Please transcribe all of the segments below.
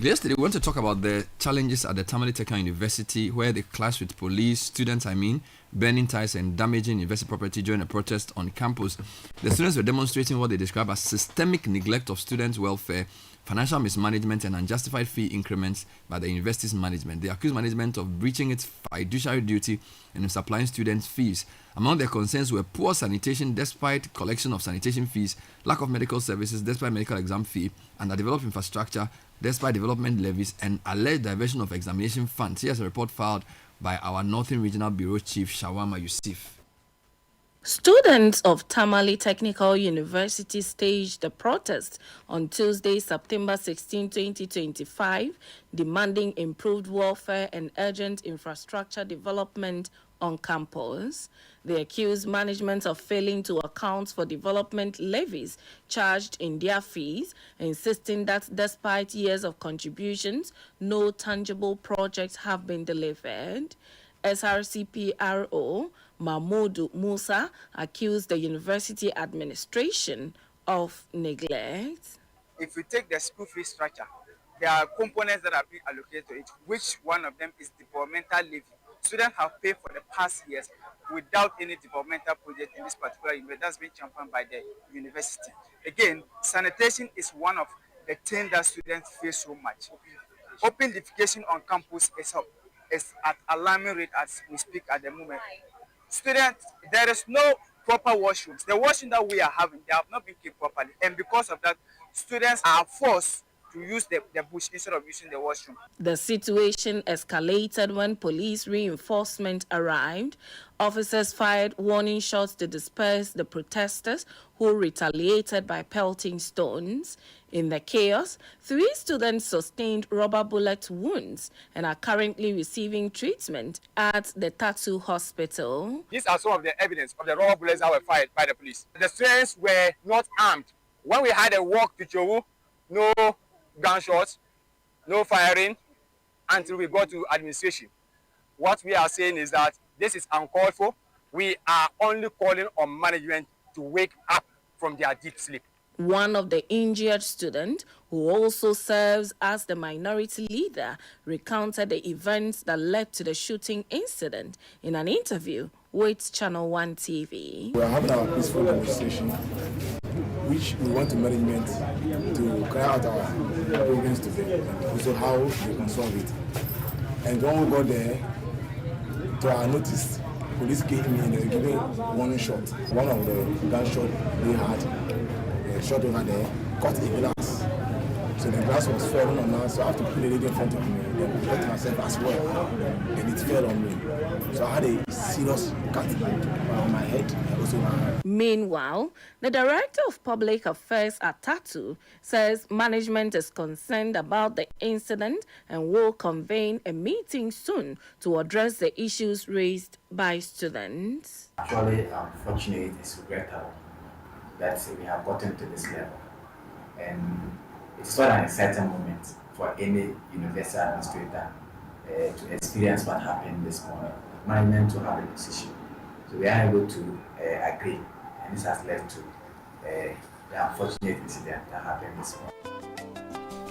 Yesterday, we want to talk about the challenges at the Tamale Technical University, where they clash with police, students, burning ties and damaging university property during a protest on campus. The students were demonstrating what they describe as systemic neglect of students' welfare, financial mismanagement, and unjustified fee increments by the university's management. They accuse management of breaching its fiduciary duty and supplying students fees. Among their concerns were poor sanitation despite collection of sanitation fees, lack of medical services despite medical exam fee, underdeveloped infrastructure despite development levies, and alleged diversion of examination funds. Here's a report filed by our Northern Regional Bureau Chief Shawama Yusuf. Students of Tamale Technical University staged a protest on Tuesday, September 16, 2025, demanding improved welfare and urgent infrastructure development on campus. They accused management of failing to account for development levies charged in their fees, insisting that despite years of contributions, no tangible projects have been delivered. SRCPRO Mahmoud Musa accused the university administration of neglect. If you take the school fee structure, there are components that are being allocated to it, which one of them is developmental levy. Students have paid for the past years without any developmental project in this particular university. That's been championed by the university. Again, sanitation is one of the things that students face so much. Open defecation on campus is at alarming rate as we speak at the moment. Students, there is no proper washrooms. The washroom that we are having, they have not been kept properly. And because of that, students are forced to use the bush instead of using the washroom. The situation escalated when police reinforcement arrived. Officers fired warning shots to disperse the protesters, who retaliated by pelting stones. In the chaos, 3 students sustained rubber bullet wounds and are currently receiving treatment at the Tatu Hospital. These are some of the evidence of the rubber bullets that were fired by the police. The students were not armed. When we had a walk to Chowu, no gunshots, no firing until we got to administration. What we are saying is that this is uncalled for. We are only calling on management to wake up from their deep sleep. One of the injured students, who also serves as the minority leader, recounted the events that led to the shooting incident in an interview with ChannelOne TV. We are having our peaceful demonstration, which we want the management to carry out our programs today, also how they can solve it. And when we got there, to our notice, police came in and they were giving warning shot. One of the gunshot they had, shot over there, caught a glass. So the glass was falling on us, so I have to put the lady in front of me, then protect myself as well. And it fell on me. So I had a serious cut on my head and also my hand. Meanwhile, the Director of Public Affairs at Tatu says management is concerned about the incident and will convene a meeting soon to address the issues raised by students. Actually, unfortunately, it's regrettable that we have gotten to this level. And it's not an exciting moment for any university administrator to experience what happened this morning. Management to have a decision. So we are able to agree, and this has led to the unfortunate incident that happened this morning.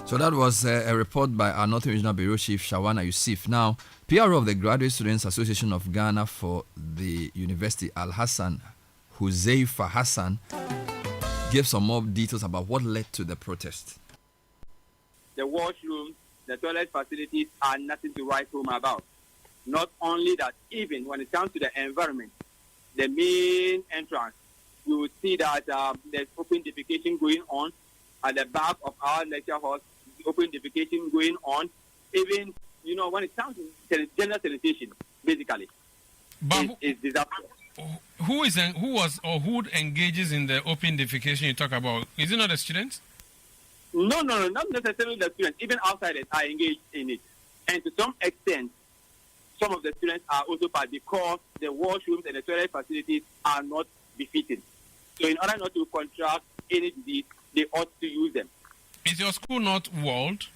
So that was a report by our Northern Regional Bureau Chief Shawama Yusuf. Now, PRO of the Graduate Students Association of Ghana for the University, Al Hassan Huzaifa Hassan, gave some more details about what led to the protest. The washrooms, the toilet facilities are nothing to write home about. Not only that, even when it comes to the environment, the main entrance, we will see that there's open defecation going on at the back of our lecture hall. Open defecation going on. Even, when it comes to general sanitation, basically, it's disaster. Who engages in the open defecation you talk about? Is it not the students? No, not necessarily the students. Even outsiders are engaged in it. And to some extent, some of the students are also part because the washrooms and the toilet facilities are not befitting. So in order not to contract any disease, they ought to use them. Is your school not walled?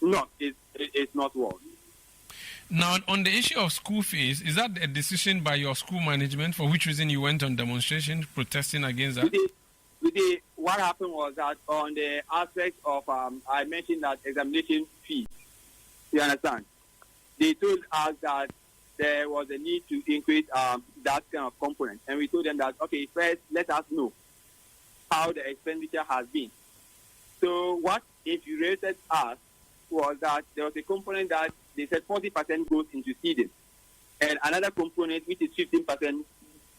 No, it's not walled. Now, on the issue of school fees, is that a decision by your school management, for which reason you went on demonstration protesting against that? You see, what happened was that on the aspect of, I mentioned that examination fees, you understand? They told us that there was a need to increase that kind of component. And we told them that, okay, first, let us know how the expenditure has been. So what infuriated us was that there was a component that they said 40% goes into seeding, and another component, which is 15%,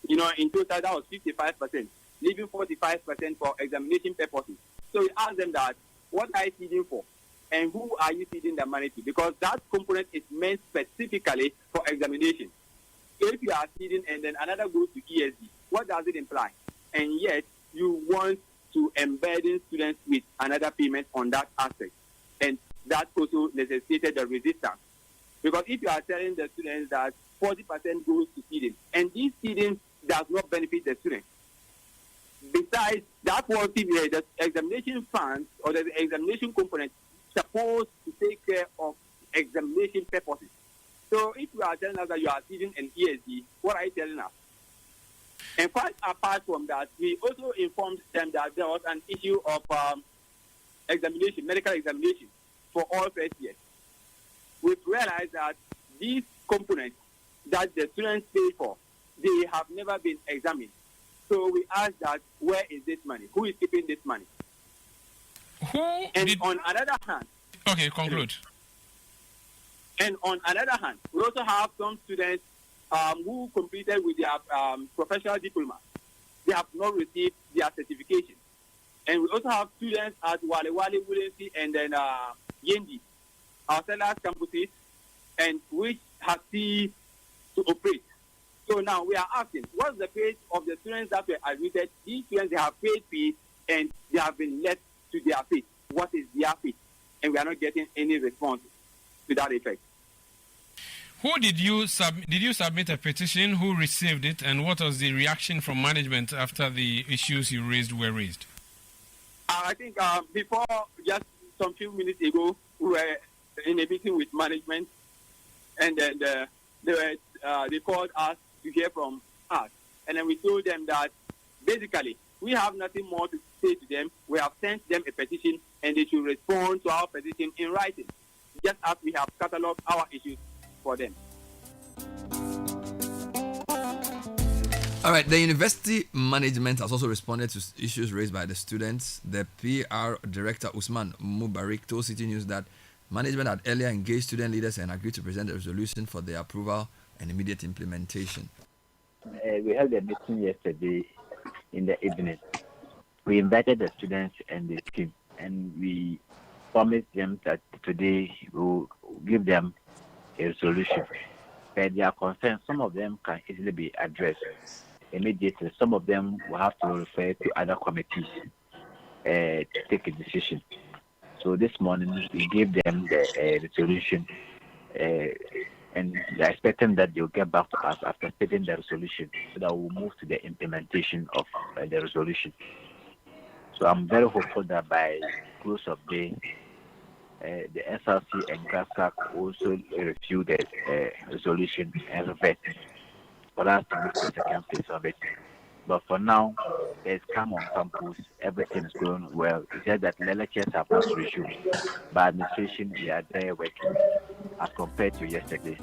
in total, that was 55%, leaving 45% for examination purposes. So we asked them that, what are you seeding for? And who are you feeding the money to? Because that component is meant specifically for examination. So if you are feeding and then another goes to ESD, what does it imply? And yet, you want to embedding students with another payment on that aspect. And that also necessitated the resistance. Because if you are telling the students that 40% goes to feeding, and this feeding does not benefit the students, besides that, the examination funds or the examination component supposed to take care of examination purposes. So if you are telling us that you are feeding an ESD, what are you telling us? And quite apart from that, we also informed them that there was an issue of examination, medical examination for all first years. We've realized that these components that the students pay for, they have never been examined. So we asked that, where is this money? Who is keeping this money? On another hand... Okay, conclude. And on another hand, we also have some students who completed with their professional diploma. They have not received their certification. And we also have students at Wale Wale, Wulensi, and then Yendi, our sellers campuses, and which have ceased to operate. So now we are asking, what's the fate of the students that were admitted? These students, they have paid fees and they have been left to their fate. What is their fate? And we are not getting any response to that effect. Who did you submit a petition? Who received it? And what was the reaction from management after the issues you raised were raised? I think before, just some few minutes ago, we were in a meeting with management, and then they called us to hear from us. And then we told them that basically we have nothing more to say to them. We have sent them a petition, and they should respond to our petition in writing, just as we have catalogued our issues for them. All right, the university management has also responded to issues raised by the students. The PR director, Usman Mubarak, told City News that management had earlier engaged student leaders and agreed to present a resolution for their approval and immediate implementation. We held a meeting yesterday in the evening. We invited the students and the team, and we promised them that today we will give them a solution. But their concerns, some of them can easily be addressed immediately. Some of them will have to refer to other committees to take a decision. So this morning we gave them the resolution, and they're expecting that they'll get back to us after stating the resolution, so that we'll move to the implementation of the resolution. So I'm very hopeful that by close of day, the SRC and GASAC also review the resolution and revert for us to move to the second phase of it. But for now, there's calm on campus, everything is going well. It's just that the lectures have not resumed. By administration, we are there working as compared to yesterday.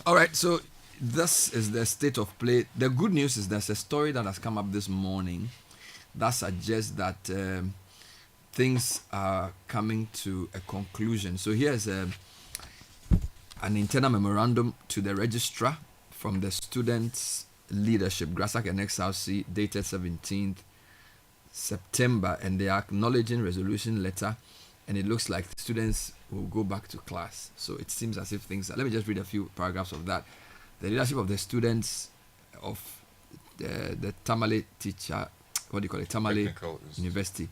All right, so this is the state of play. The good news is there's a story that has come up this morning that suggests that things are coming to a conclusion. So here's an internal memorandum to the registrar from the students' leadership, GRASAC and XRC, dated 17th September, and they are acknowledging resolution letter, and it looks like the students will go back to class. So it seems as if things are, let me just read a few paragraphs of that. The leadership of the students of the Tamale Tamale Technical University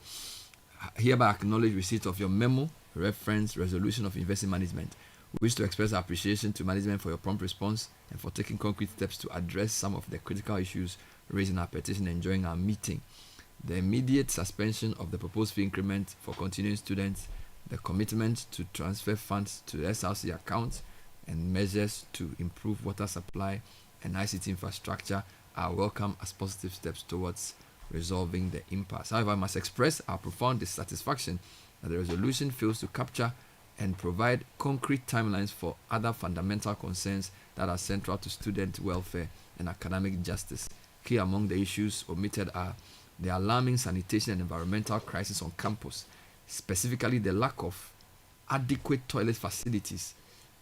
hereby acknowledge receipt of your memo, reference, resolution of university management. We wish to express our appreciation to management for your prompt response and for taking concrete steps to address some of the critical issues raised in our petition and during our meeting. The immediate suspension of the proposed fee increment for continuing students, the commitment to transfer funds to the SRC accounts, and measures to improve water supply and ICT infrastructure are welcome as positive steps towards resolving the impasse. However, I must express our profound dissatisfaction that the resolution fails to capture and provide concrete timelines for other fundamental concerns that are central to student welfare and academic justice. Key among the issues omitted are the alarming sanitation and environmental crisis on campus, specifically the lack of adequate toilet facilities,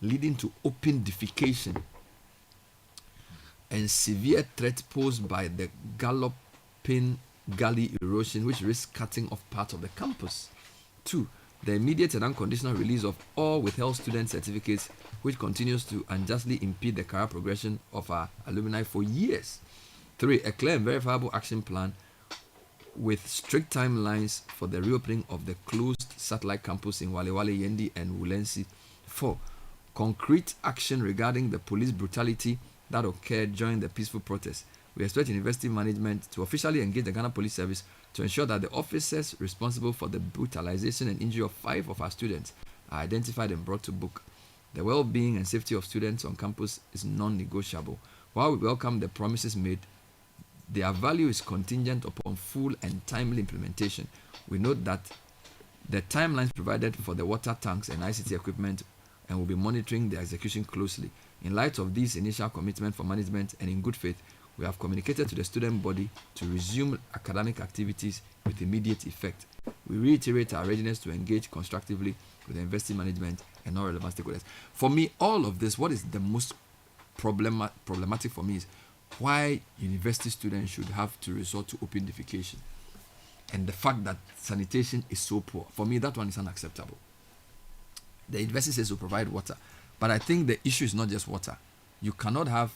leading to open defecation, and severe threat posed by the galloping gully erosion, which risks cutting off part of the campus. 2. The immediate and unconditional release of all withheld student certificates, which continues to unjustly impede the career progression of our alumni for years. 3. A clear and verifiable action plan with strict timelines for the reopening of the closed satellite campus in Walewale, Yendi, and Wulensi. 4. Concrete action regarding the police brutality that occurred during the peaceful protest. We expect university management to officially engage the Ghana Police Service to ensure that the officers responsible for the brutalization and injury of 5 of our students are identified and brought to book. The well-being and safety of students on campus is non-negotiable. While we welcome the promises made, their value is contingent upon full and timely implementation. We note that the timelines provided for the water tanks and ICT equipment and will be monitoring their execution closely. In light of this initial commitment for management and in good faith, we have communicated to the student body to resume academic activities with immediate effect. We reiterate our readiness to engage constructively with the university management and all relevant stakeholders. For me, all of this, what is the most problematic for me is why university students should have to resort to open defecation. And the fact that sanitation is so poor. For me, that one is unacceptable. The university says to provide water. But I think the issue is not just water. You cannot have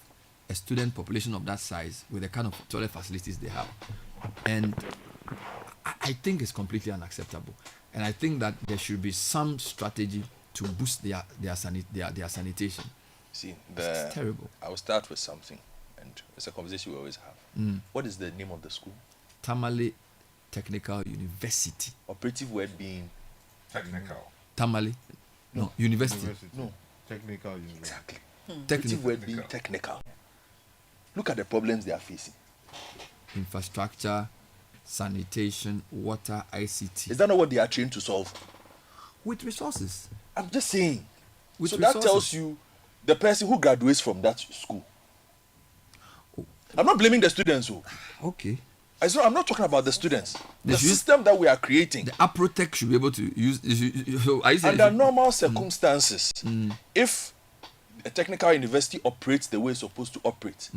a student population of that size with the kind of toilet facilities they have. And I think it's completely unacceptable. And I think that there should be some strategy to boost their sanitation. See, it's terrible. I will start with something, and it's a conversation we always have. What is the name of the school? Tamale Technical University. Operative word being technical. Tamale? No, university. No. Technical university. Exactly. Technical. Word being technical. Look at the problems they are facing. Infrastructure, sanitation, water, ICT. Is that not what they are trained to solve? With resources. I'm just saying. With so resources. That tells you the person who graduates from that school. Oh. I'm not blaming the students. Okay. I'm not talking about the students. The system that we are creating. The APROTEC should be able to use. Under normal circumstances, if a technical university operates the way it's supposed to operate,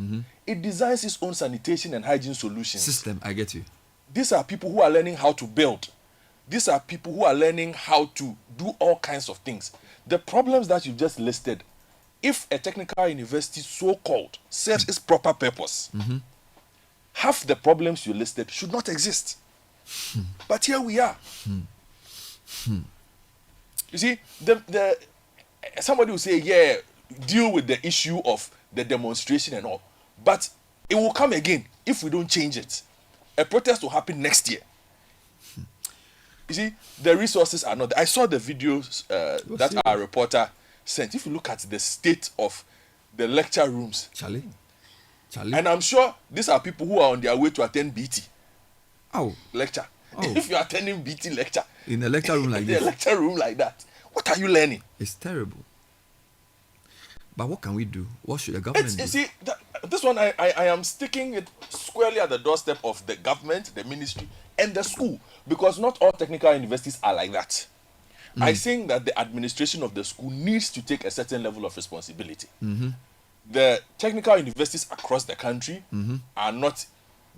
it designs its own sanitation and hygiene solutions. System, I get you. These are people who are learning how to build. These are people who are learning how to do all kinds of things. The problems that you just listed, if a technical university so-called serves its proper purpose, half the problems you listed should not exist. But here we are. You see, somebody will say, yeah, deal with the issue of the demonstration and all. But it will come again if we don't change it. A protest will happen next year. You see, the resources are not there. I saw the videos that our reporter sent. If you look at the state of the lecture rooms, Charlie. And I'm sure these are people who are on their way to attend BT lecture. If you're attending BT lecture in a lecture room like this, lecture room like that, what are you learning? It's terrible. But what can we do? What should the government do? You see, this one I am sticking it squarely at the doorstep of the government, the ministry, and the school, because not all technical universities are like that. I think that the administration of the school needs to take a certain level of responsibility. The technical universities across the country are not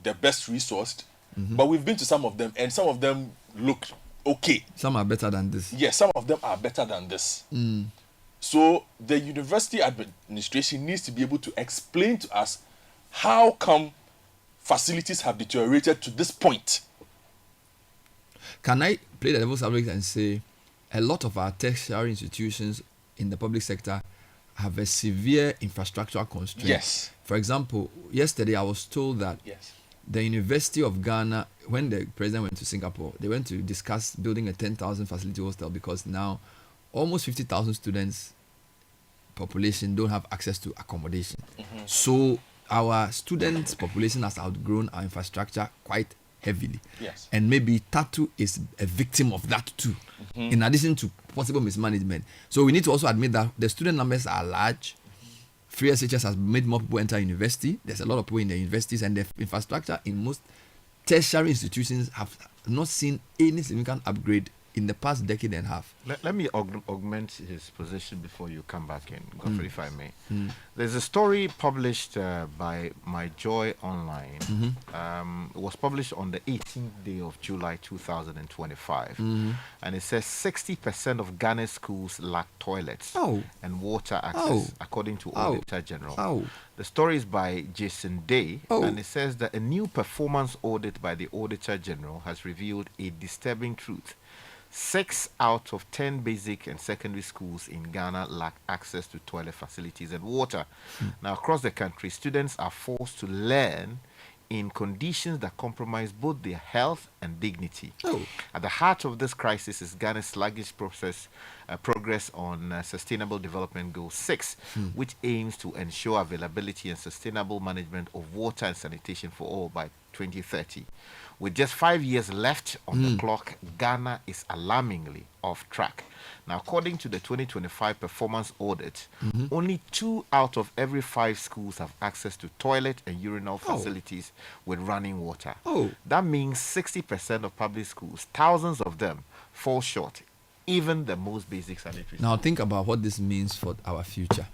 the best resourced, but we've been to some of them, and some of them look okay. Some are better than this. Yes, some of them are better than this. So the university administration needs to be able to explain to us how come facilities have deteriorated to this point. Can I play the devil's advocate and say a lot of our tertiary institutions in the public sector have a severe infrastructural constraint? Yes. For example, yesterday I was told that the University of Ghana, when the president went to Singapore, they went to discuss building a 10,000 facility hostel because now almost 50,000 students population don't have access to accommodation. So our student population has outgrown our infrastructure quite heavily. Yes. And maybe Tatu is a victim of that too, in addition to possible mismanagement. So we need to also admit that the student numbers are large. Free SHS has made more people enter university. There's a lot of people in the universities, and the infrastructure in most tertiary institutions have not seen any significant upgrade in the past decade and a half. Let me augment his position before you come back in, Godfrey, if I may. There's a story published by My Joy Online. It was published on the 18th day of July 2025. And it says 60% of Ghana's schools lack toilets and water access, according to Auditor General. The story is by Jason Day, and it says that a new performance audit by the Auditor General has revealed a disturbing truth. 6 out of 10 basic and secondary schools in Ghana lack access to toilet facilities and water. Now, across the country, students are forced to learn in conditions that compromise both their health and dignity. At the heart of this crisis is Ghana's sluggish progress on Sustainable Development Goal 6, which aims to ensure availability and sustainable management of water and sanitation for all by 2030. With just 5 years left on the clock, Ghana is alarmingly off track. Now, according to the 2025 performance audit, only 2 out of every 5 schools have access to toilet and urinal facilities with running water. That means 60% of public schools, thousands of them, fall short, even the most basic sanitary. Now, think about what this means for our future.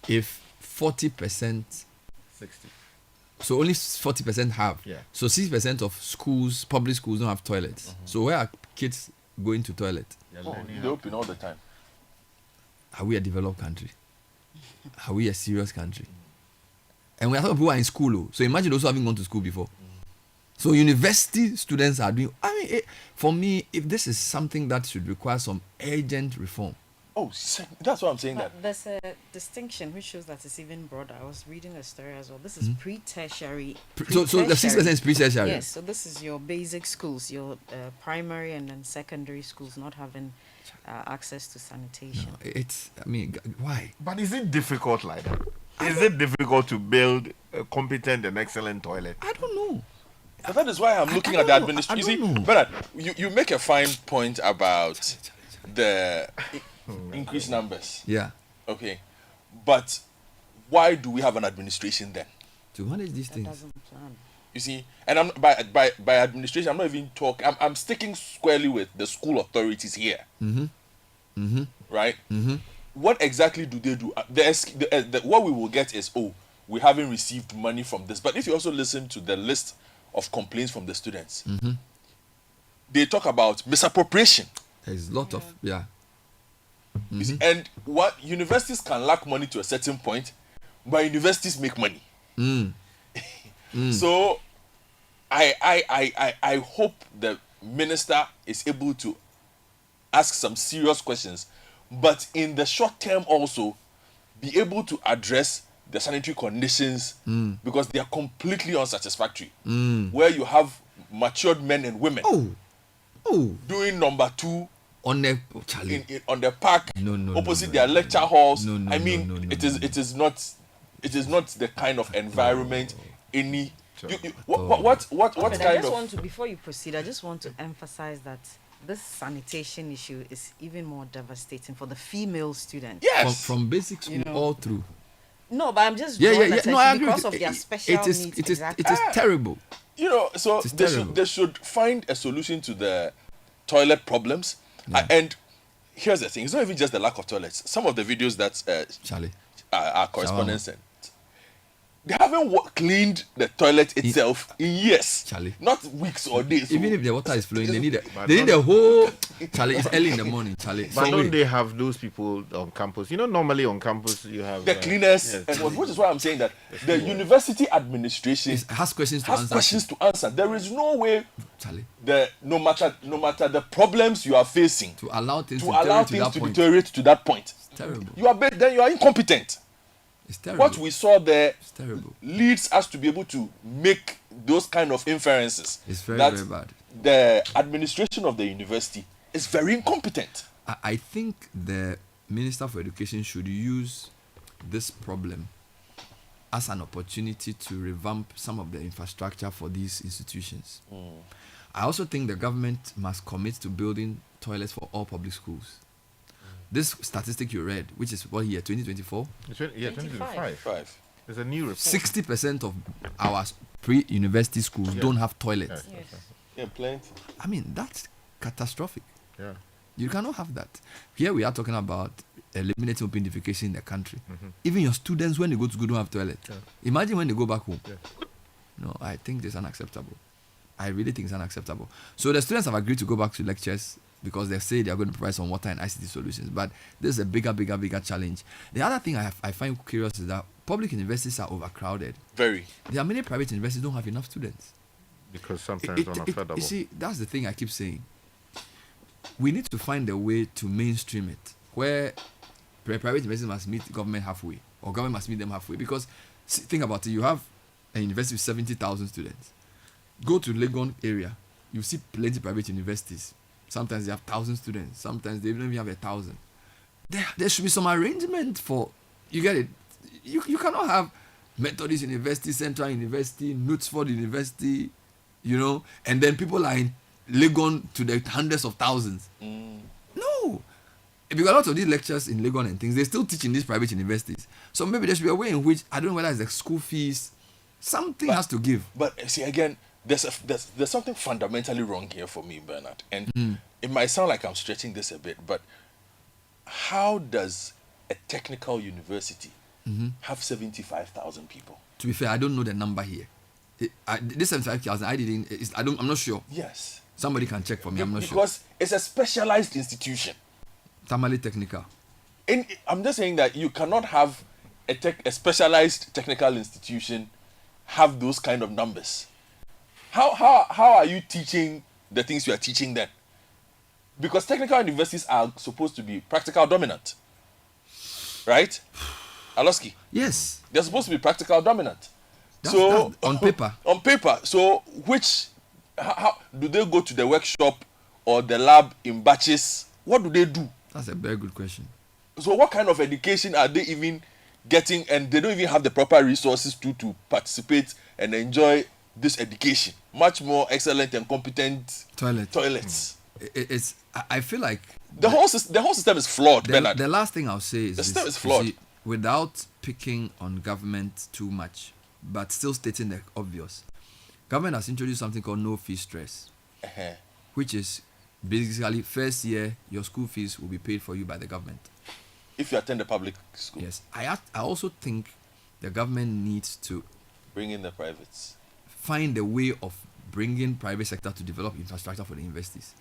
If 40%, 60. so only 40% have. Yeah. So 60% of schools, public schools, don't have toilets. So where are kids going to toilet? They open all the time. Are we a developed country? Are we a serious country? And we are talking people who are in school. So imagine those who haven't gone to school before. So university students are doing. I mean, for me, if this is something that should require some urgent reform. Oh, that's what I'm saying. But there's a distinction which shows that it's even broader. I was reading a story as well. This is pre-tertiary. So the 6% is pre-tertiary. Yes. So this is your basic schools, your primary and then secondary schools not having access to sanitation. No, I mean, why? But is it difficult like that? Is it difficult to build a competent and excellent toilet? I don't know. But that is why I'm looking at the administration. You see, Bernard, you make a fine point about the increased numbers. Yeah. Okay. But why do we have an administration then? To manage these things. Doesn't plan. You see, and I'm by administration, I'm not even talking. I'm sticking squarely with the school authorities here. Right? What exactly do they do? What we will get is, we haven't received money from this. But if you also listen to the list of complaints from the students, they talk about misappropriation. There's a lot of You see, and what universities can lack money to a certain point, but universities make money. So I hope the minister is able to ask some serious questions, but in the short term also be able to address the sanitary conditions because they are completely unsatisfactory. Where you have matured men and women doing number 2 on the on the park opposite their lecture halls. It is not the kind of environment any. What But kind I just of? want to, before you proceed, I just want to emphasize that this sanitation issue is even more devastating for the female students. Yes. From basic school all through. No, but I'm just drawing attention No, I agree because with of you. their special needs. It is terrible. So they should find a solution to the toilet problems. And here's the thing: it's not even just the lack of toilets. Some of the videos that Charlie, our correspondents sent, they haven't cleaned the toilet itself in years. Charlie, not weeks or days. Even if the water is flowing, they need a whole. Charlie, it's early in the morning. Charlie, but don't they have those people on campus? Normally on campus you have the cleaners, which is why I'm saying that the university administration has questions to answer. There is no way, Charlie, no matter the problems you are facing, to allow things to deteriorate to that point. It's terrible. You are incompetent. It's terrible. What we saw there leads us to be able to make those kind of inferences. It's very bad. The administration of the university is very incompetent. I think the Minister for Education should use this problem as an opportunity to revamp some of the infrastructure for these institutions. I also think the government must commit to building toilets for all public schools. This statistic you read, which is what year, 2024? Yeah, 2025. There's a new report. 60% of our pre-university schools don't have toilets. Yeah, plenty. I mean, that's catastrophic. Yeah. You cannot have that. Here we are talking about eliminating open defecation in the country. Even your students, when they go to school, don't have toilets. Imagine when they go back home. No, I think this is unacceptable. I really think it's unacceptable. So the students have agreed to go back to lectures because they say they are going to provide some water and ICT solutions. But this is a bigger challenge. The other thing I find curious is that public universities are overcrowded. Very. There are many private universities who don't have enough students. Because sometimes they're not affordable. You see, that's the thing I keep saying. We need to find a way to mainstream it, where private universities must meet government halfway, or government must meet them halfway. Because think about it, you have a university with 70,000 students. Go to Legon area, you see plenty private universities. Sometimes they have 1,000 students. Sometimes they don't even have 1,000. There should be some arrangement for, you get it. You cannot have Methodist University, Central University, Knutsford University, and then people are in Legon to the hundreds of thousands. No. Because a lot of these lectures in Legon and things, they still teach in these private universities. So maybe there should be a way in which, I don't know whether it's the school fees, something has to give. But see, again, there's something fundamentally wrong here for me, Bernard. And it might sound like I'm stretching this a bit, but how does a technical university have 75,000 people? To be fair, I don't know the number here. This 75,000, I'm not sure. Yes. Somebody can check for me, I'm not sure. Because it's a specialized institution. Tamale Technical. I'm just saying that you cannot have a specialized technical institution have those kind of numbers. How are you teaching the things you are teaching then? Because technical universities are supposed to be practical dominant. Right? Aloski? Yes. They're supposed to be practical dominant. That's on paper. On paper. So how do they go to the workshop or the lab in batches? What do they do? That's a very good question. So what kind of education are they even getting, and they don't even have the proper resources to participate and enjoy this education? Much more excellent and competent toilets. I feel like the whole system is flawed, Bernard. The last thing I'll say is the system is flawed. Without picking on government too much, but still stating the obvious, government has introduced something called no fee stress, which is basically first year your school fees will be paid for you by the government. If you attend a public school. Yes. I also think the government needs to bring in the privates. Find a way of bringing private sector to develop infrastructure for the universities.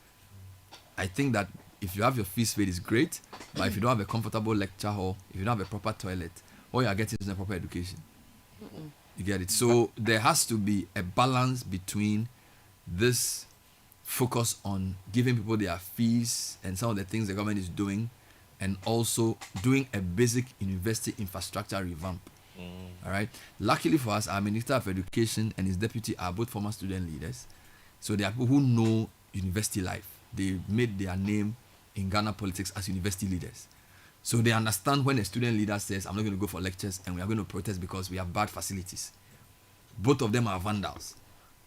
I think that if you have your fees paid, it's great, but if you don't have a comfortable lecture hall, if you don't have a proper toilet, all you are getting is a proper education. You get it? So there has to be a balance between this focus on giving people their fees and some of the things the government is doing, and also doing a basic university infrastructure revamp. All right. Luckily for us, our Minister of Education and his deputy are both former student leaders. So they are people who know university life. They made their name in Ghana politics as university leaders. So they understand when a student leader says, I'm not going to go for lectures and we are going to protest because we have bad facilities. Both of them are vandals.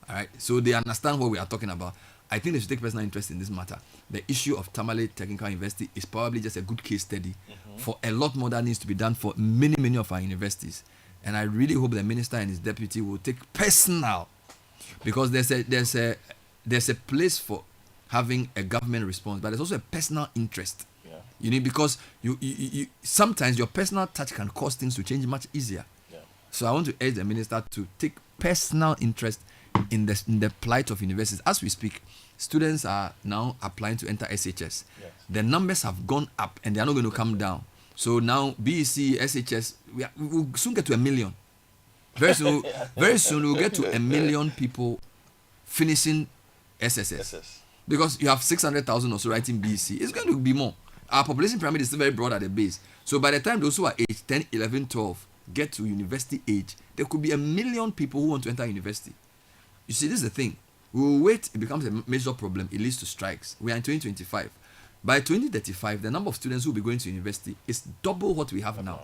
All right. So they understand what we are talking about. I think they should take personal interest in this matter. The issue of Tamale Technical University is probably just a good case study for a lot more that needs to be done for many of our universities. And I really hope the minister and his deputy will take personal, because there's a place for having a government response, but there's also a personal interest. Yeah. You need, because you sometimes your personal touch can cause things to change much easier. Yeah. So I want to urge the minister to take personal interest in the plight of universities. As we speak, students are now applying to enter SHS. Yes. The numbers have gone up and they are not going to come down. So now BEC, SHS, we will soon get to 1 million. Very soon we'll get to 1 million people finishing SSS. Because you have 600,000 or so writing BEC. It's going to be more. Our population pyramid is still very broad at the base. So by the time those who are age 10, 11, 12 get to university age, there could be 1 million people who want to enter university. You see, this is the thing. We will wait, it becomes a major problem, it leads to strikes. We are in 2025. By 2035, the number of students who will be going to university is double what we have now.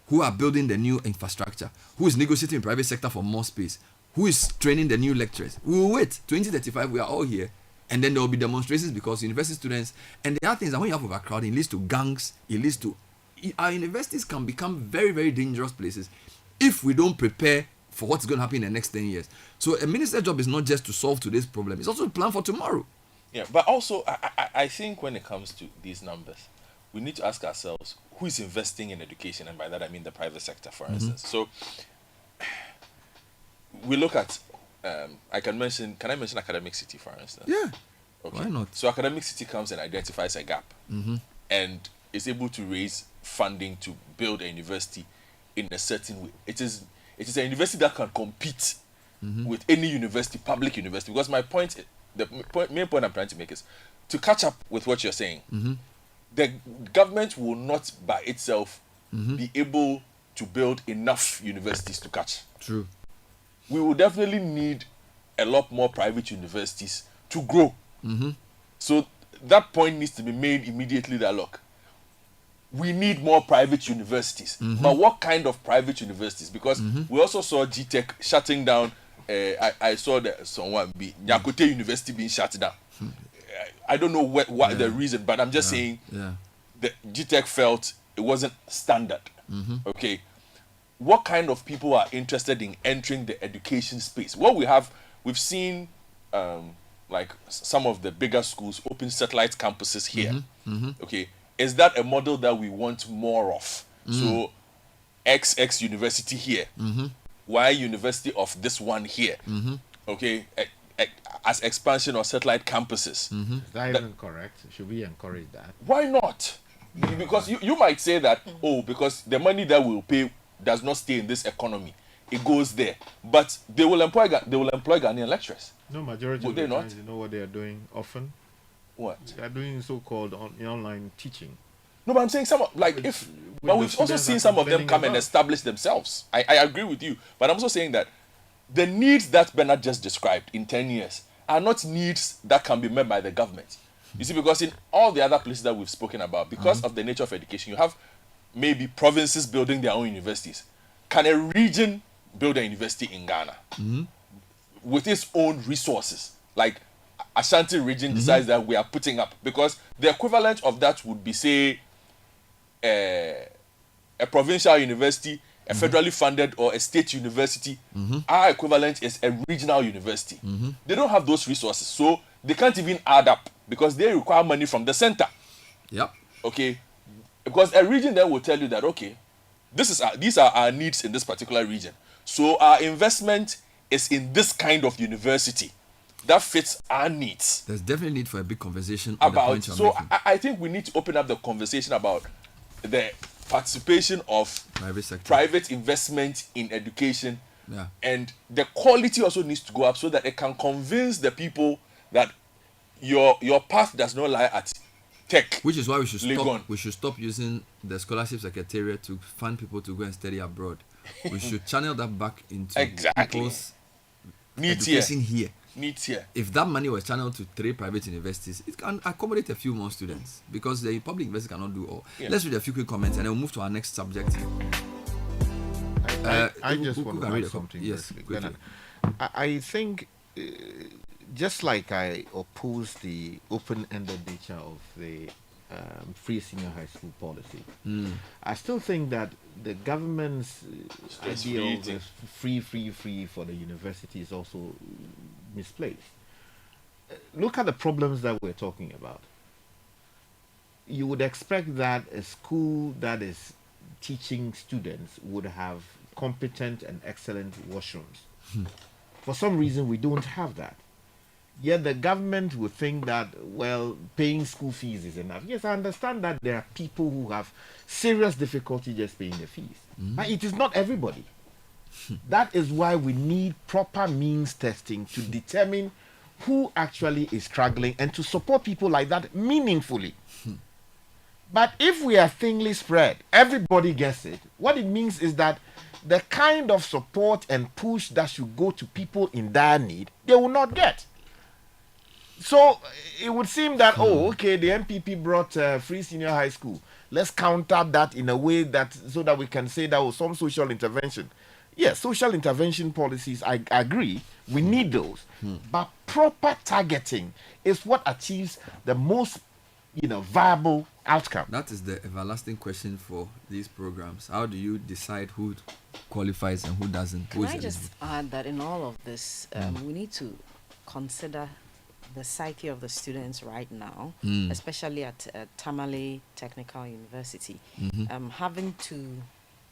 who are building the new infrastructure, who is negotiating in private sector for more space, who is training the new lecturers. We will wait. 2035, we are all here. And then there will be demonstrations because university students, and the other things that when you have overcrowding, it leads to gangs, it leads to, our universities can become very, very dangerous places if we don't prepare for what's going to happen in the next 10 years. So a minister's job is not just to solve today's problem, it's also to plan for tomorrow. Yeah, but also, I think when it comes to these numbers, we need to ask ourselves, who is investing in education? And by that, I mean the private sector, for instance. So we look at, can I mention Academic City, for instance? Yeah. Okay. Why not? So Academic City comes and identifies a gap and is able to raise funding to build a university in a certain way. It is a university that can compete with any university, public university. Because my point, main point I'm trying to make is to catch up with what you're saying. The government will not by itself be able to build enough universities to catch. True. We will definitely need a lot more private universities to grow. So that point needs to be made immediately that, look, we need more private universities. But what kind of private universities? Because we also saw GTech shutting down. I saw that someone Nyakote University being shut down. I don't know what the reason, but I'm just saying the GTech felt it wasn't standard. Okay. What kind of people are interested in entering the education space? What we've seen like some of the bigger schools open satellite campuses here. Okay. Is that a model that we want more of? So XX university here, Y university of this one here. Okay. As expansion or satellite campuses. Is that even correct? Should we encourage that? Why not? Because you might say that, because the money that we'll pay does not stay in this economy. It goes there. But they will employ Ghanaian lecturers. No, majority Would of the they times, not? you know what they are doing often? What? They are doing so-called online teaching. No, but I'm saying but we've also seen some of them come and establish themselves. I agree with you. But I'm also saying that the needs that Bernard just described in 10 years are not needs that can be met by the government. You see, because in all the other places that we've spoken about, because of the nature of education, you have maybe provinces building their own universities. Can a region build a university in Ghana with its own resources? Like Ashanti region decides that we are putting up, because the equivalent of that would be, say, a provincial university, a federally funded or a state university. Our equivalent is a regional university. They don't have those resources, so they can't even add up because they require money from the center. Yep. Okay. Because a region there will tell you that, okay, these are our needs in this particular region. So our investment is in this kind of university that fits our needs. There's definitely need for a big conversation on the About, point you're so making. I think we need to open up the conversation about the participation of Private sector. private investment in education. Yeah. And the quality also needs to go up so that it can convince the people that your path does not lie at tech. Which is why we should Legon. stop using the scholarship secretariat to fund people to go and study abroad. We should channel that back into people's education here. Needs here. If that money was channeled to 3 private universities, it can accommodate a few more students because the public university cannot do all. Yeah. Let's read a few quick comments and then we'll move to our next subject. I just want to read add something. Yes, briefly. quickly. I think, just like I oppose the open-ended nature of the free senior high school policy, I still think that the government's idea of the free for the university is also misplaced. Look at the problems that we're talking about. You would expect that a school that is teaching students would have competent and excellent washrooms. For some reason, we don't have that. Yet the government would think that, well, paying school fees is enough. Yes, I understand that there are people who have serious difficulty just paying the fees. But it is not everybody. That is why we need proper means testing to determine who actually is struggling and to support people like that meaningfully. But if we are thinly spread, everybody gets it. What it means is that the kind of support and push that should go to people in dire need, they will not get. So it would seem that okay, the MPP brought free senior high school. Let's counter that in a way that so that we can say that was some social intervention. Yes, social intervention policies, I agree, we need those. But proper targeting is what achieves the most, viable outcome. That is the everlasting question for these programs. How do you decide who qualifies and who doesn't? Can I just add that in all of this, we need to consider the psyche of the students right now, especially at Tamale Technical University, having to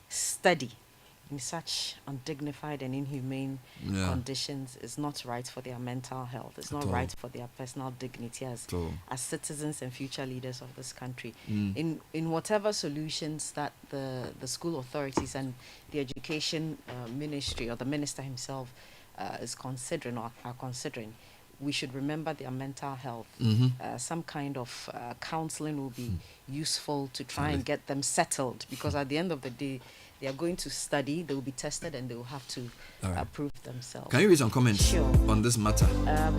study in such undignified and inhumane conditions is not right for their mental health. It's not right for their personal dignity as citizens and future leaders of this country. In whatever solutions that the school authorities and the education ministry or the minister himself is considering or are considering, we should remember their mental health. Some kind of counseling will be useful to try and get them settled, because at the end of the day, they are going to study, they will be tested, and they will have to prove themselves. Can you read some comments on this matter?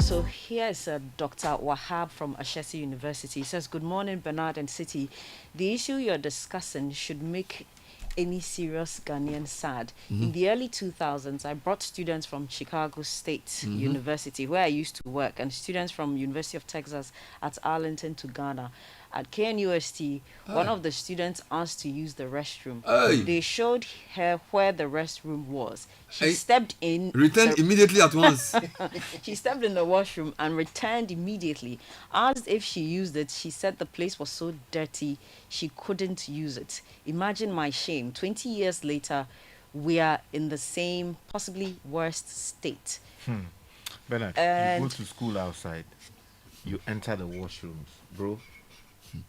So here is Dr. Wahab from Ashesi University. He says, good morning, Bernard and City. The issue you're discussing should make any serious Ghanaian sad. In the early 2000s, I brought students from Chicago State University, where I used to work, and students from University of Texas at Arlington to Ghana. At KNUST, one of the students asked to use the restroom. They showed her where the restroom was. She stepped in. Returned immediately at once. She stepped in the washroom and returned immediately. Asked if she used it, she said the place was so dirty she couldn't use it. Imagine my shame. 20 years later, we are in the same, possibly worst state. Bernard, you go to school outside, you enter the washrooms, bro.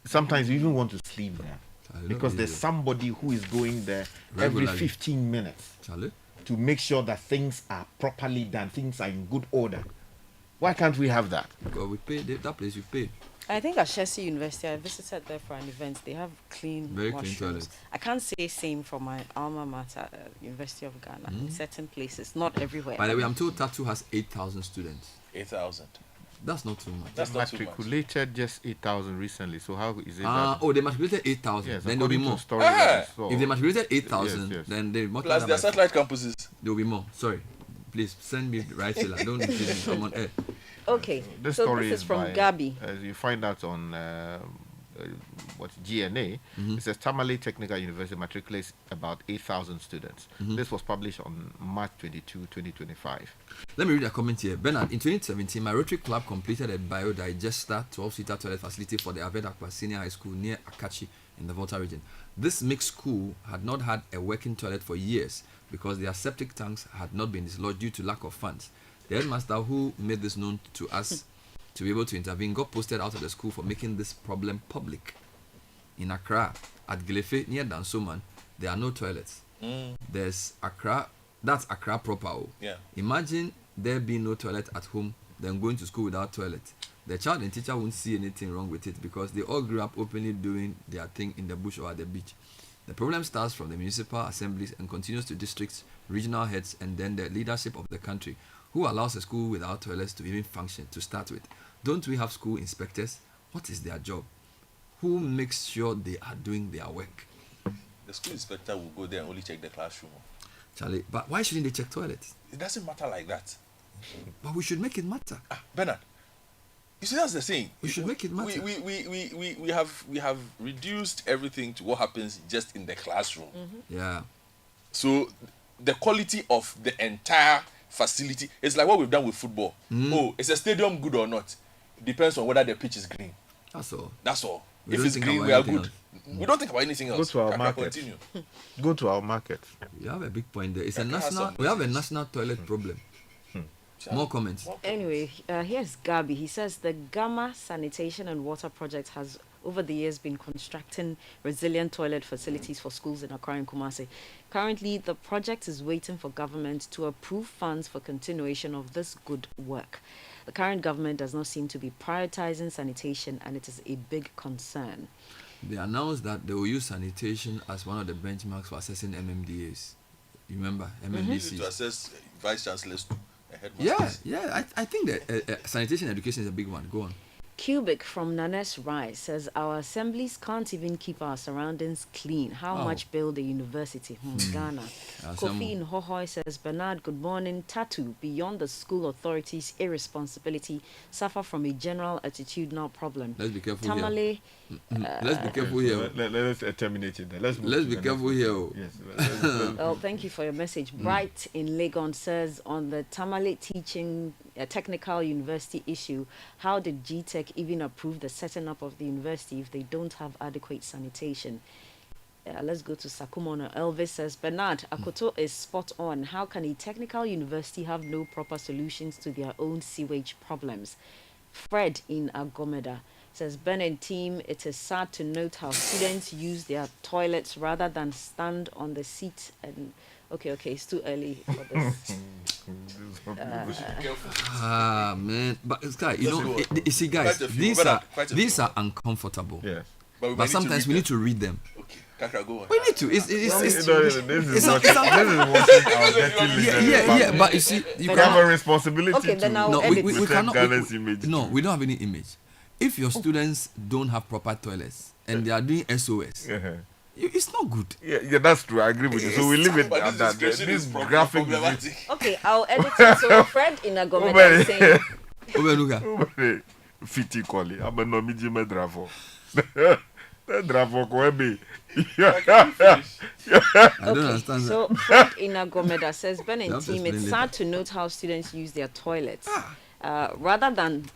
Sometimes you even want to sleep there because there's somebody who is going there every 15 minutes to make sure that things are properly done, things are in good order. Why can't we have that? Because we pay that place. You pay. I think at Ashesi University, I visited there for an event. They have very clean toilets. I can't say same for my alma mater, University of Ghana. In certain places, not everywhere. By the way, I'm told Tattoo has 8,000 students. 8,000. That's not too much. That's matriculated just 8,000 recently. So how is it? They matriculated 8,000. Yes, then there'll be more. If they matriculated 8,000, then they plus their satellite campuses. There'll be more. Sorry, please send me the right filler. Don't come on air. Okay. This story is from Gabi. As you find out on GNA, it says Tamale Technical University matriculates about 8,000 students. This was published on March 22, 2025. Let me read a comment here. Bernard, in 2017, my Rotary Club completed a biodigester 12-seater toilet facility for the Avedakwa Senior High School near Akachi in the Volta region. This mixed school had not had a working toilet for years because their septic tanks had not been dislodged due to lack of funds. The headmaster who made this known to us to be able to intervene got posted out of the school for making this problem public. In Accra, at Gilefe near Dansoman, there are no toilets. There's Accra, that's Accra proper. Imagine there being no toilet at home, then going to school without toilet. The child and teacher won't see anything wrong with it because they all grew up openly doing their thing in the bush or at the beach. The problem starts from the municipal assemblies and continues to districts, regional heads, and then the leadership of the country, who allows a school without toilets to even function to start with. Don't we have school inspectors? What is their job? Who makes sure they are doing their work? The school inspector will go there and only check the classroom. Charlie, but why shouldn't they check toilets? It doesn't matter like that. But we should make it matter. Bernard, you see, that's the thing. We should make it matter. We have reduced everything to what happens just in the classroom. Yeah. So the quality of the entire facility is like what we've done with football. Is a stadium good or not? It depends on whether the pitch is green. That's all. That's all. If it's green, we are good. We don't think about anything else. Go to our market. Continue. Go to our market. You have a big point there. It's a national. We have a national toilet problem. More comments. Anyway, here's Gabi. He says the Gamma Sanitation and Water Project has over the years been constructing resilient toilet facilities for schools in Accra and Kumasi. Currently, the project is waiting for government to approve funds for continuation of this good work. The current government does not seem to be prioritizing sanitation, and it is a big concern. They announced that they will use sanitation as one of the benchmarks for assessing MMDAs. You remember MMDCs? To assess vice chancellors Yeah. I think that sanitation education is a big one. Go on. Cubic from Nanes Rise says our assemblies can't even keep our surroundings clean. How much build a university? Ghana. Kofi in Hohoi says, Bernard, good morning. Tattoo, beyond the school authorities' irresponsibility, suffer from a general attitudinal problem. Let's be careful Tamale, here. Let's be careful here. Let's terminate it. Let's be careful here. Yes. Well, thank you for your message. Bright in Legon says, on the Tamale Teaching Technical University issue, how did GTech even approve the setting up of the university if they don't have adequate sanitation? Let's go to Sakumono. Elvis says, Bernard, Akoto is spot on. How can a technical university have no proper solutions to their own sewage problems? Fred in Agomeda says, Ben and team, it is sad to note how students use their toilets rather than stand on the seat and... Okay, it's too early for this. Man, but Sky, you see, guys, these are uncomfortable. Yes. But sometimes we need to read them. Okay, Kakra, go on. We need to. This is watching our dirty listeners. Yeah. But you see, you have a responsibility then to. I'll we cannot. Ghana's image. No, we don't have any image. If your students don't have proper toilets and they are doing SOS. It's not good. Yeah, that's true. I agree with you. So we leave it at that. This graphic is okay, I'll edit it. So friend in Agomeda is saying Fiti Koli. I'm a nomijime dravo. Dravo Kwebe. I don't understand that. So friend in Agomeda says, Ben and team, it's sad to note how students use their toilets. Rather than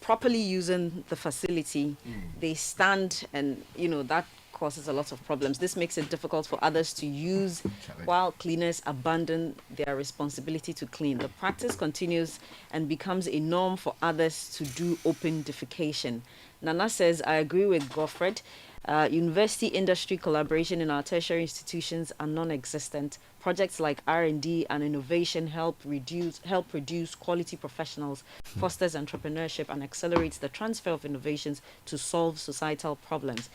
properly using the facility, they stand and that causes a lot of problems. This makes it difficult for others to use while cleaners abandon their responsibility to clean. The practice continues and becomes a norm for others to do open defecation. Nana says, I agree with Goffred. University industry collaboration in our tertiary institutions are non-existent. Projects like R&D and innovation help produce quality professionals, fosters entrepreneurship, and accelerates the transfer of innovations to solve societal problems.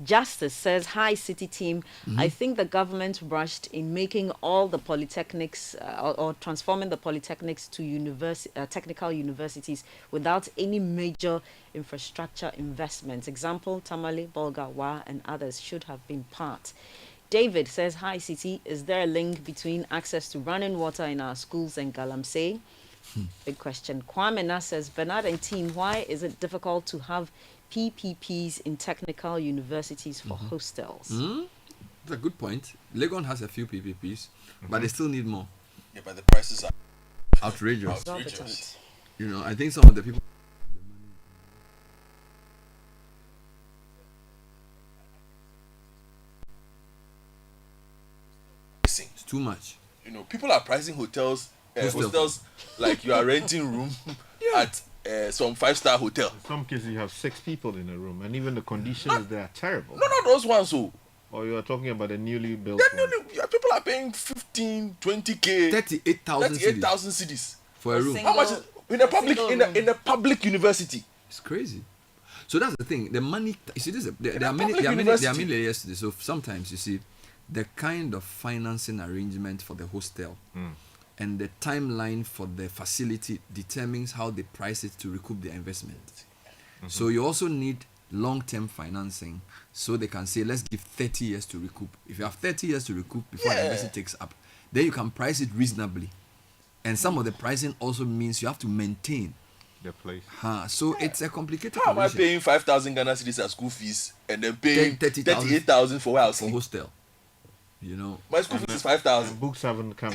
Justice says, hi, city team. I think the government rushed in making all the polytechnics or transforming the polytechnics to technical universities without any major infrastructure investments. Example, Tamale, Bolga, Wa, and others should have been part. David says, hi, City. Is there a link between access to running water in our schools and Galamsey? Big question. Kwame Na says, Bernard and team, why is it difficult to have PPPs in technical universities for hostels? That's a good point. Legon has a few PPPs, but they still need more. Yeah, but the prices are outrageous. Exorbitant. I think some of the people... It's too much. People are pricing hostels like you are renting room at some 5-star hotel. In some cases, you have 6 people in a room, and even the conditions there are terrible. No, not those ones. Or you are talking about the newly built people are paying 15, 20K, 38,000 cedis for a room. How much is in a public university? It's crazy. So that's the thing. The money. You see, there are many layers to this. So sometimes you see, the kind of financing arrangement for the hostel and the timeline for the facility determines how they price it to recoup their investment. So you also need long-term financing so they can say, let's give 30 years to recoup. If you have 30 years to recoup before the investment takes up, then you can price it reasonably. And some of the pricing also means you have to maintain the place. So it's a complicated How am I paying 5,000 Ghana cedis as school fees and then paying 38,000 for housing? For hostel. My school fees is 5,000. Books haven't come.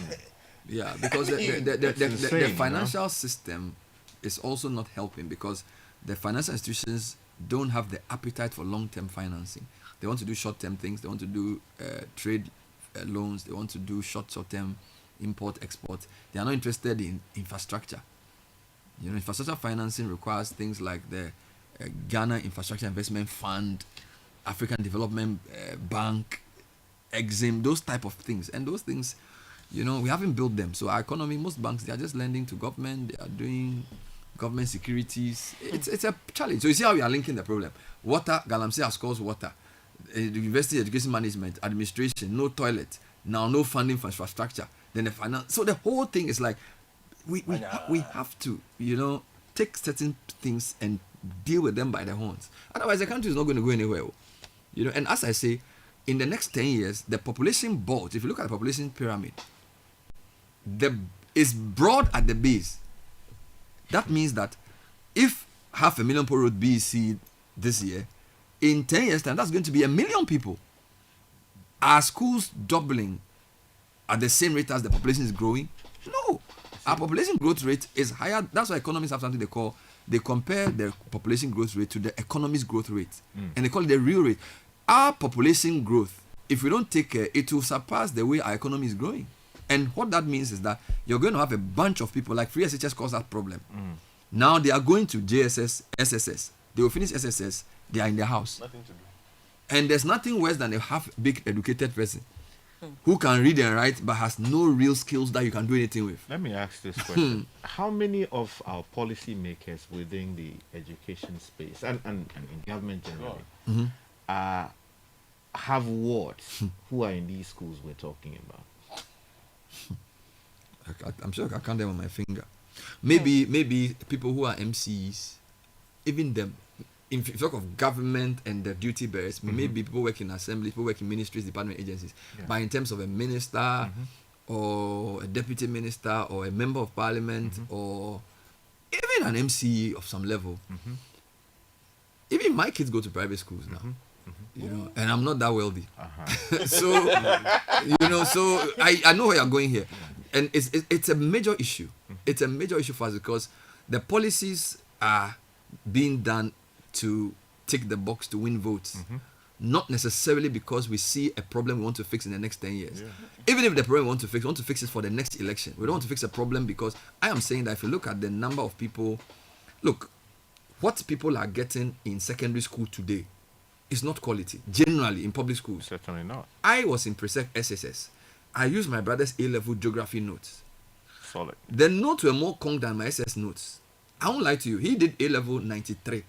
Yeah, because the financial system is also not helping, because the financial institutions don't have the appetite for long-term financing. They want to do short-term things. They want to do trade loans. They want to do short-term import-export. They are not interested in infrastructure. Infrastructure financing requires things like the Ghana Infrastructure Investment Fund, African Development Bank, Exim, those type of things. And those things, we haven't built them. So our economy, most banks, they are just lending to government. They are doing government securities. It's a challenge. So you see how we are linking the problem. Water, Galamsey has caused water. University education management, administration, no toilet. Now no funding for infrastructure. Then the finance. So the whole thing is like, we have to, take certain things and deal with them by the horns. Otherwise, the country is not going to go anywhere. And as I say, in the next 10 years, the population bulge, if you look at the population pyramid, is broad at the base. That means that if 500,000 people wrote BEC this year, in 10 years' time, that's going to be 1 million people. Are schools doubling at the same rate as the population is growing? No. Our population growth rate is higher. That's why economists have something they compare the population growth rate to the economy's growth rate. And they call it the real rate. Our population growth, if we don't take care, it will surpass the way our economy is growing. And what that means is that you're going to have a bunch of people, like free SHS caused that problem. Now they are going to JSS, SSS. They will finish SSS, they are in their house. Nothing to do. And there's nothing worse than a half-big educated person who can read and write but has no real skills that you can do anything with. Let me ask this question. How many of our policy makers within the education space and in government generally have wards who are in these schools we're talking about? I'm sure I count them on my finger. Maybe people who are MCs, even them. If you talk of government and the duty bearers, maybe people work in assembly, people work in ministries, department agencies. But in terms of a minister or a deputy minister or a member of parliament or even an MC of some level, even my kids go to private schools now. And I'm not that wealthy. So I know where you're going here. And it's a major issue. It's a major issue for us because the policies are being done to tick the box to win votes, not necessarily because we see a problem we want to fix in the next 10 years. Even if the problem we want to fix it for the next election. We don't want to fix a problem because I am saying that if you look at the number of people, what people are getting in secondary school today is not quality, generally in public schools. Certainly not. I was in Presec SSS. I used my brother's A-level geography notes. Solid. The notes were more conk than my SS notes. I won't lie to you. He did A-level 93.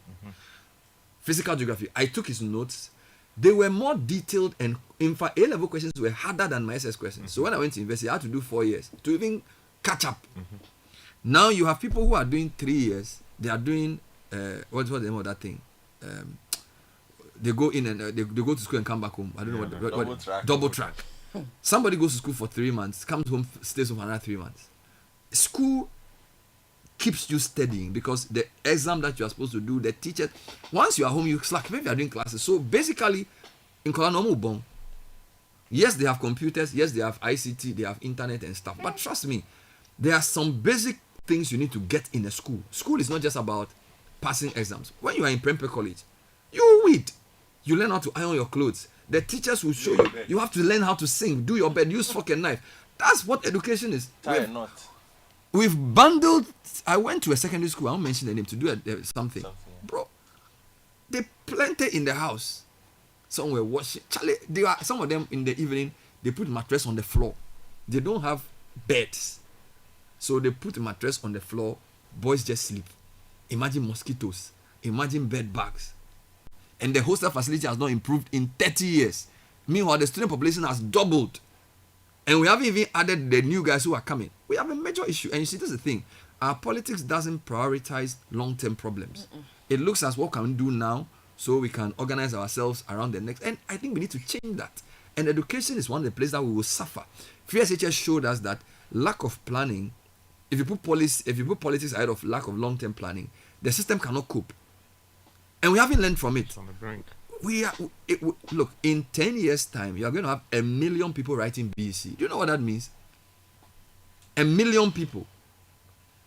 Physical geography. I took his notes. They were more detailed and in fact A-level questions were harder than my SS questions. So when I went to university, I had to do 4 years to even catch up. Now you have people who are doing 3 years. They are doing what's the name of that thing? They go in and they go to school and come back home. I don't know what double track. Somebody goes to school for 3 months, comes home, stays home for another 3 months. School keeps you studying because the exam that you are supposed to do, the teacher, once you are home, you slack. Maybe you are doing classes. So basically, in Kolanomu, yes, they have computers, yes, they have ICT, they have internet and stuff. But trust me, there are some basic things you need to get in a school. School is not just about passing exams. When you are in Prempeh College, you read. You learn how to iron your clothes. The teachers will show you. You have to learn how to sing, do your bed, use fork and knife. That's what education is. We've bundled. I went to a secondary school. I won't mention the name to do something. Bro, they planted in the house. Some were washing. Charlie, some of them in the evening, they put mattress on the floor. They don't have beds. So they put a mattress on the floor. Boys just sleep. Imagine mosquitoes. Imagine bed bugs. And the hostel facility has not improved in 30 years. Meanwhile, the student population has doubled. And we haven't even added the new guys who are coming. We have a major issue. And you see, this is the thing. Our politics doesn't prioritize long-term problems. It looks at what can we do now so we can organize ourselves around the next. And I think we need to change that. And education is one of the places that we will suffer. Free SHS showed us that lack of planning, if you put politics ahead of lack of long-term planning, the system cannot cope. And we haven't learned from it. It's on the brink. Look, in 10 years' time, you are going to have 1 million people writing BEC. Do you know what that means? 1 million people.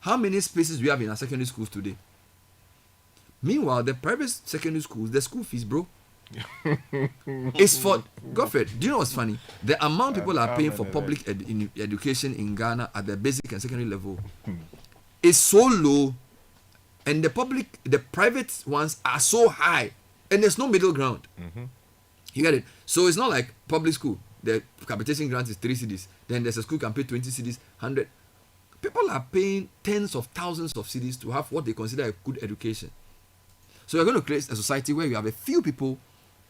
How many spaces do we have in our secondary schools today? Meanwhile, the private secondary schools, the school fees, bro, is for Godfrey. Do you know what's funny? The amount people are paying for public education in Ghana at the basic and secondary level is so low, and the private ones are so high, and there's no middle ground. You get it? So it's not like public school. The capitation grant is 3 cedis. Then there's a school can pay 20 cedis, 100. People are paying tens of thousands of cedis to have what they consider a good education. So we're going to create a society where you have a few people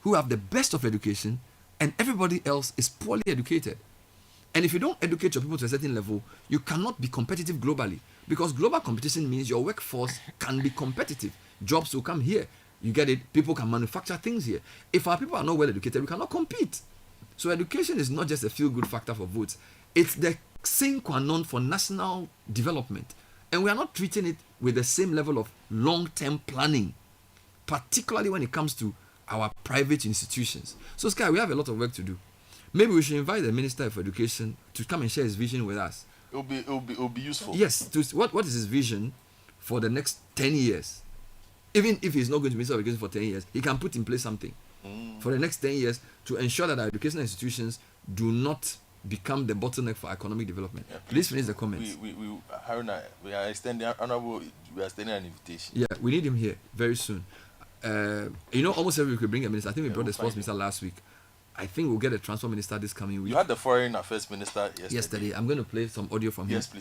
who have the best of education and everybody else is poorly educated. And if you don't educate your people to a certain level, you cannot be competitive globally. Because global competition means your workforce can be competitive. Jobs will come here. You get it? People can manufacture things here. If our people are not well educated, we cannot compete. So education is not just a feel-good factor for votes. It's the sine qua non for national development. And we are not treating it with the same level of long-term planning, particularly when it comes to our private institutions. So, Sky, we have a lot of work to do. Maybe we should invite the Minister of Education to come and share his vision with us. It'll be useful. Yes. What is his vision for the next 10 years? Even if he's not going to be Minister of Education for 10 years, he can put in place something for the next 10 years to ensure that our educational institutions do not become the bottleneck for economic development. Yeah, please finish the comments. Haruna, we are extending an invitation. Yeah, we need him here very soon. Almost every week we bring a minister. I think we brought the sports minister last week. I think we'll get a transport minister this coming week. You had the foreign affairs minister yesterday. I'm going to play some audio from him. Yes, please.